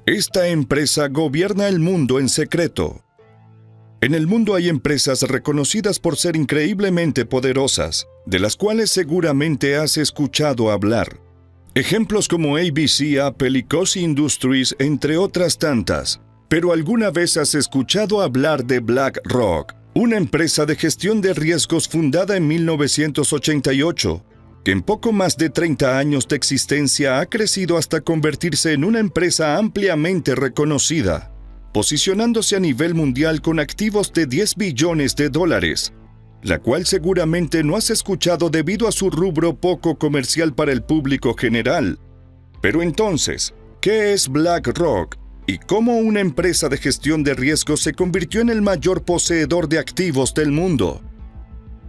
Esta empresa gobierna el mundo en secreto. En el mundo hay empresas reconocidas por ser increíblemente poderosas, de las cuales seguramente has escuchado hablar. Ejemplos como ABC, Apple y Cozy Industries, entre otras tantas. Pero ¿alguna vez has escuchado hablar de BlackRock, una empresa de gestión de riesgos fundada en 1988, que en poco más de 30 años de existencia ha crecido hasta convertirse en una empresa ampliamente reconocida, posicionándose a nivel mundial con activos de $10 billones, la cual seguramente no has escuchado debido a su rubro poco comercial para el público general? Pero entonces, ¿qué es BlackRock y cómo una empresa de gestión de riesgos se convirtió en el mayor poseedor de activos del mundo?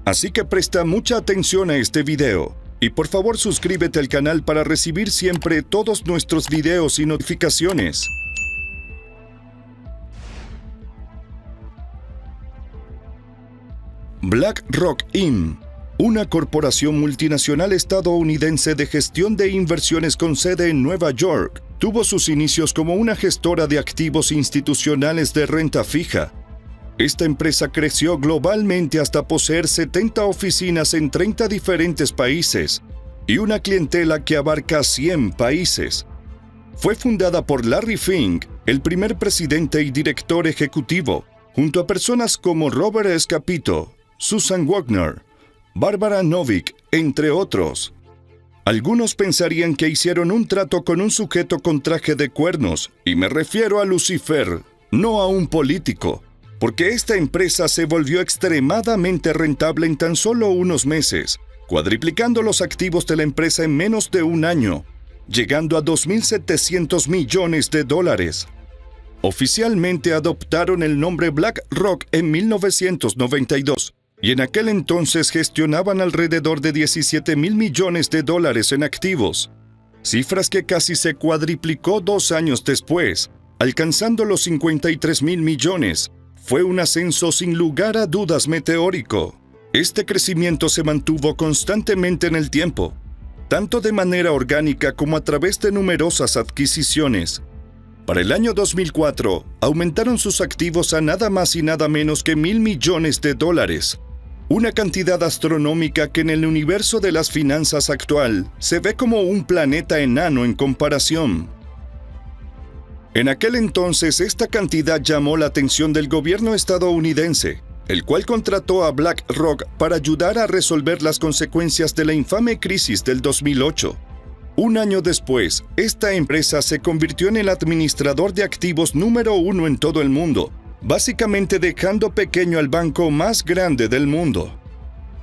Así que presta mucha atención a este video y por favor suscríbete al canal para recibir siempre todos nuestros videos y notificaciones. BlackRock Inc., una corporación multinacional estadounidense de gestión de inversiones con sede en Nueva York, tuvo sus inicios como una gestora de activos institucionales de renta fija. Esta empresa creció globalmente hasta poseer 70 oficinas en 30 diferentes países y una clientela que abarca 100 países. Fue fundada por Larry Fink, el primer presidente y director ejecutivo, junto a personas como Robert S. Capito, Susan Wagner, Barbara Novick, entre otros. Algunos pensarían que hicieron un trato con un sujeto con traje de cuernos, y me refiero a Lucifer, no a un político, porque esta empresa se volvió extremadamente rentable en tan solo unos meses, cuadriplicando los activos de la empresa en menos de un año, llegando a $2.700 millones. Oficialmente adoptaron el nombre BlackRock en 1992, y en aquel entonces gestionaban alrededor de $17.000 millones en activos, cifras que casi se cuadriplicó 2 años después, alcanzando los $53.000 millones. Fue un ascenso sin lugar a dudas meteórico. Este crecimiento se mantuvo constantemente en el tiempo, tanto de manera orgánica como a través de numerosas adquisiciones. Para el año 2004, aumentaron sus activos a nada más y nada menos que $1.000 millones, una cantidad astronómica que en el universo de las finanzas actual se ve como un planeta enano en comparación. En aquel entonces, esta cantidad llamó la atención del gobierno estadounidense, el cual contrató a BlackRock para ayudar a resolver las consecuencias de la infame crisis del 2008. Un año después, esta empresa se convirtió en el administrador de activos número 1 en todo el mundo, básicamente dejando pequeño al banco más grande del mundo.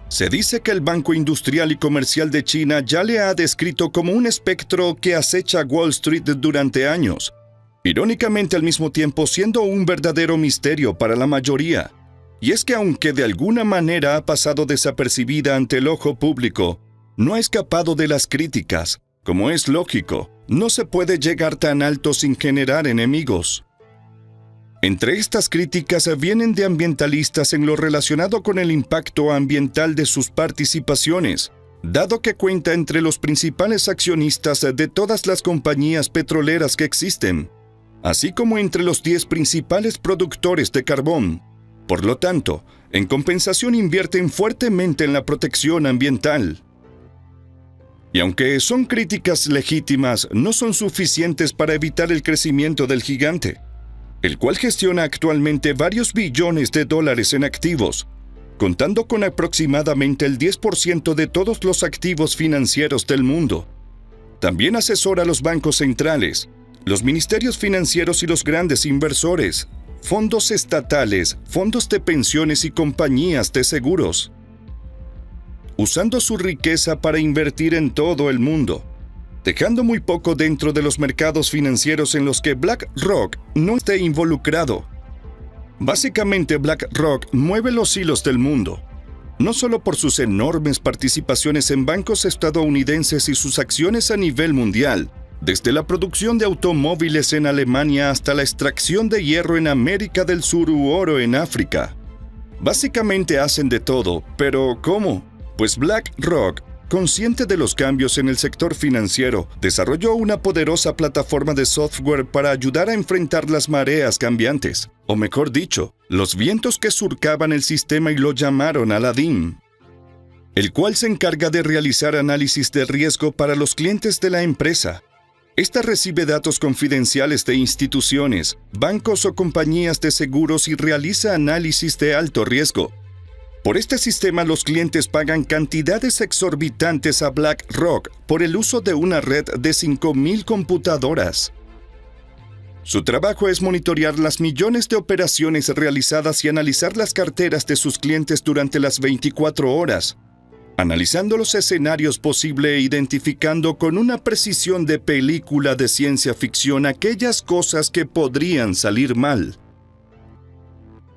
Se dice que el Banco Industrial y Comercial de China ya le ha descrito como un espectro que acecha Wall Street durante años, irónicamente al mismo tiempo siendo un verdadero misterio para la mayoría. Y es que aunque de alguna manera ha pasado desapercibida ante el ojo público, no ha escapado de las críticas. Como es lógico, no se puede llegar tan alto sin generar enemigos. Entre estas críticas vienen de ambientalistas en lo relacionado con el impacto ambiental de sus participaciones, dado que cuenta entre los principales accionistas de todas las compañías petroleras que existen, así como entre los 10 principales productores de carbón. Por lo tanto, en compensación invierten fuertemente en la protección ambiental. Y aunque son críticas legítimas, no son suficientes para evitar el crecimiento del gigante, el cual gestiona actualmente varios billones de dólares en activos, contando con aproximadamente el 10% de todos los activos financieros del mundo. También asesora a los bancos centrales, los ministerios financieros y los grandes inversores, fondos estatales, fondos de pensiones y compañías de seguros, usando su riqueza para invertir en todo el mundo, dejando muy poco dentro de los mercados financieros en los que BlackRock no esté involucrado. Básicamente, BlackRock mueve los hilos del mundo, no solo por sus enormes participaciones en bancos estadounidenses y sus acciones a nivel mundial, desde la producción de automóviles en Alemania hasta la extracción de hierro en América del Sur u oro en África. Básicamente hacen de todo, pero ¿cómo? Pues BlackRock consciente de los cambios en el sector financiero, desarrolló una poderosa plataforma de software para ayudar a enfrentar las mareas cambiantes, o mejor dicho, los vientos que surcaban el sistema, y lo llamaron Aladdin, el cual se encarga de realizar análisis de riesgo para los clientes de la empresa. Esta recibe datos confidenciales de instituciones, bancos o compañías de seguros y realiza análisis de alto riesgo. Por este sistema, los clientes pagan cantidades exorbitantes a BlackRock por el uso de una red de 5,000 computadoras. Su trabajo es monitorear las millones de operaciones realizadas y analizar las carteras de sus clientes durante las 24 horas, analizando los escenarios posibles e identificando con una precisión de película de ciencia ficción aquellas cosas que podrían salir mal.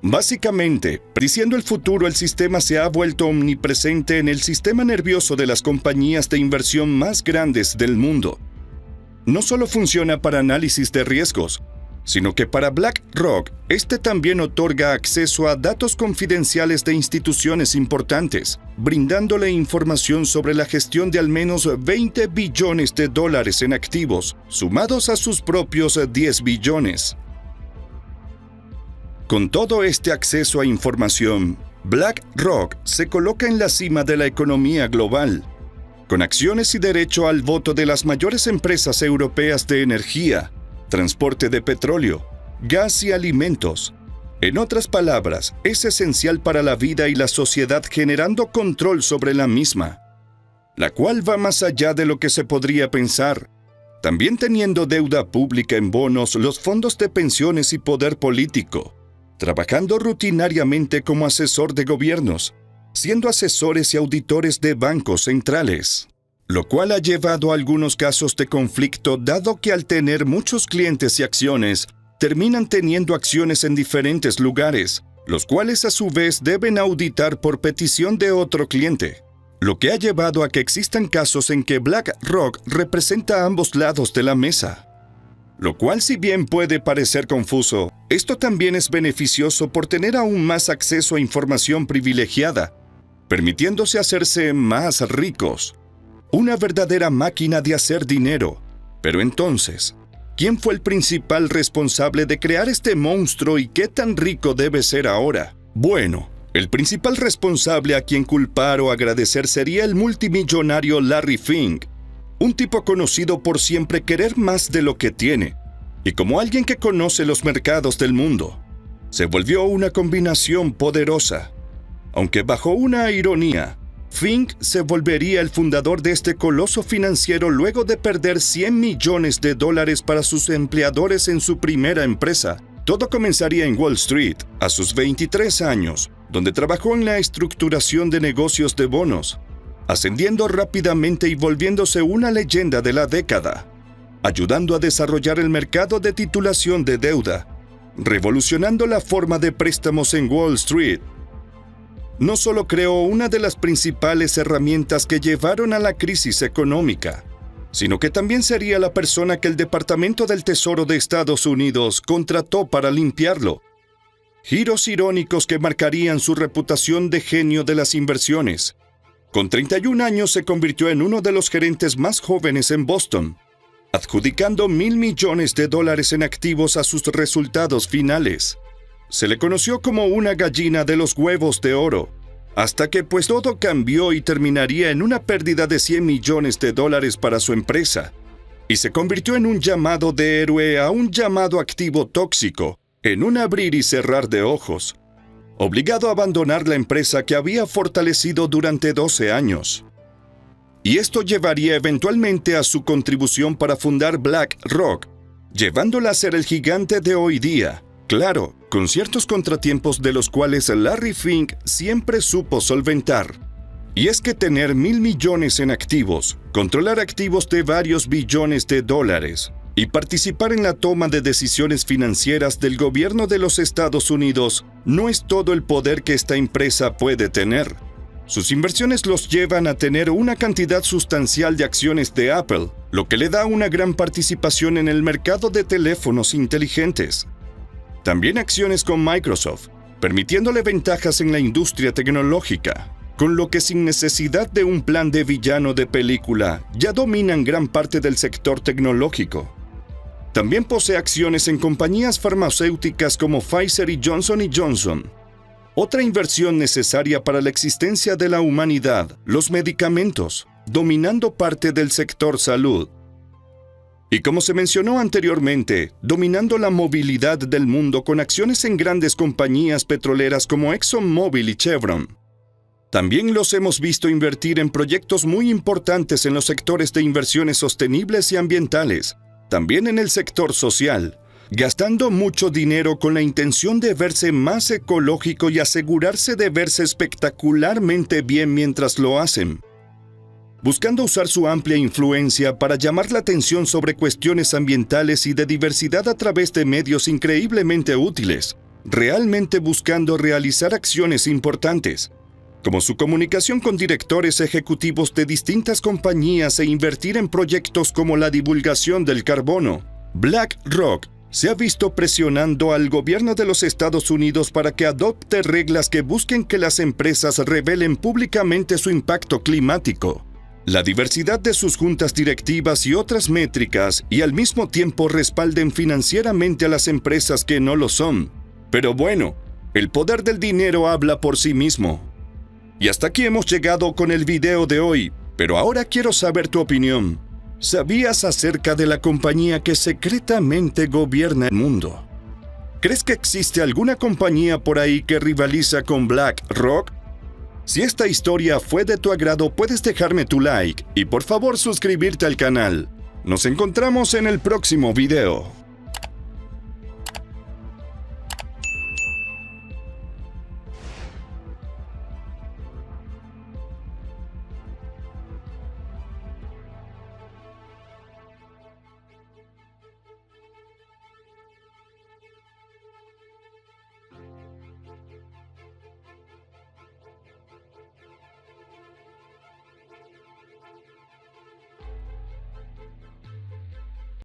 Básicamente, prediciendo el futuro, el sistema se ha vuelto omnipresente en el sistema nervioso de las compañías de inversión más grandes del mundo. No solo funciona para análisis de riesgos, sino que para BlackRock, este también otorga acceso a datos confidenciales de instituciones importantes, brindándole información sobre la gestión de al menos $20 billones en activos, sumados a sus propios 10 billones. Con todo este acceso a información, BlackRock se coloca en la cima de la economía global, con acciones y derecho al voto de las mayores empresas europeas de energía, transporte de petróleo, gas y alimentos. En otras palabras, es esencial para la vida y la sociedad, generando control sobre la misma, la cual va más allá de lo que se podría pensar, también teniendo deuda pública en bonos, los fondos de pensiones y poder político, trabajando rutinariamente como asesor de gobiernos, siendo asesores y auditores de bancos centrales, lo cual ha llevado a algunos casos de conflicto, dado que al tener muchos clientes y acciones, terminan teniendo acciones en diferentes lugares, los cuales a su vez deben auditar por petición de otro cliente, lo que ha llevado a que existan casos en que BlackRock representa a ambos lados de la mesa. Lo cual, si bien puede parecer confuso, esto también es beneficioso por tener aún más acceso a información privilegiada, permitiéndose hacerse más ricos. Una verdadera máquina de hacer dinero. Pero entonces, ¿quién fue el principal responsable de crear este monstruo y qué tan rico debe ser ahora? Bueno, el principal responsable a quien culpar o agradecer sería el multimillonario Larry Fink, un tipo conocido por siempre querer más de lo que tiene, y como alguien que conoce los mercados del mundo, se volvió una combinación poderosa. Aunque bajo una ironía, Fink se volvería el fundador de este coloso financiero luego de perder $100 millones para sus empleadores en su primera empresa. Todo comenzaría en Wall Street, a sus 23 años, donde trabajó en la estructuración de negocios de bonos, ascendiendo rápidamente y volviéndose una leyenda de la década, ayudando a desarrollar el mercado de titulación de deuda, revolucionando la forma de préstamos en Wall Street. No solo creó una de las principales herramientas que llevaron a la crisis económica, sino que también sería la persona que el Departamento del Tesoro de Estados Unidos contrató para limpiarlo. Giros irónicos que marcarían su reputación de genio de las inversiones. Con 31 años se convirtió en uno de los gerentes más jóvenes en Boston, adjudicando $1,000 millones en activos a sus resultados finales. Se le conoció como una gallina de los huevos de oro, hasta que pues todo cambió y terminaría en una pérdida de $100 millones para su empresa, y se convirtió en un llamado de héroe a un llamado activo tóxico, en un abrir y cerrar de ojos, obligado a abandonar la empresa que había fortalecido durante 12 años. Y esto llevaría eventualmente a su contribución para fundar BlackRock, llevándola a ser el gigante de hoy día, claro, con ciertos contratiempos de los cuales Larry Fink siempre supo solventar. Y es que tener $1,000 millones en activos, controlar activos de varios billones de dólares y participar en la toma de decisiones financieras del gobierno de los Estados Unidos no es todo el poder que esta empresa puede tener. Sus inversiones los llevan a tener una cantidad sustancial de acciones de Apple, lo que le da una gran participación en el mercado de teléfonos inteligentes. También acciones con Microsoft, permitiéndole ventajas en la industria tecnológica. con lo que sin necesidad de un plan de villano de película, ya dominan gran parte del sector tecnológico. También posee acciones en compañías farmacéuticas como Pfizer y Johnson & Johnson. Otra inversión necesaria para la existencia de la humanidad, los medicamentos, dominando parte del sector salud. Y como se mencionó anteriormente, dominando la movilidad del mundo con acciones en grandes compañías petroleras como ExxonMobil y Chevron. También los hemos visto invertir en proyectos muy importantes en los sectores de inversiones sostenibles y ambientales, también en el sector social, gastando mucho dinero con la intención de verse más ecológico y asegurarse de verse espectacularmente bien mientras lo hacen. Buscando usar su amplia influencia para llamar la atención sobre cuestiones ambientales y de diversidad a través de medios increíblemente útiles, realmente buscando realizar acciones importantes, como su comunicación con directores ejecutivos de distintas compañías e invertir en proyectos como la divulgación del carbono. BlackRock se ha visto presionando al gobierno de los Estados Unidos para que adopte reglas que busquen que las empresas revelen públicamente su impacto climático, la diversidad de sus juntas directivas y otras métricas, y al mismo tiempo respalden financieramente a las empresas que no lo son. Pero bueno, el poder del dinero habla por sí mismo. Y hasta aquí hemos llegado con el video de hoy, pero ahora quiero saber tu opinión. ¿Sabías acerca de la compañía que secretamente gobierna el mundo? ¿Crees que existe alguna compañía por ahí que rivaliza con BlackRock? Si esta historia fue de tu agrado, puedes dejarme tu like y por favor suscribirte al canal. Nos encontramos en el próximo video.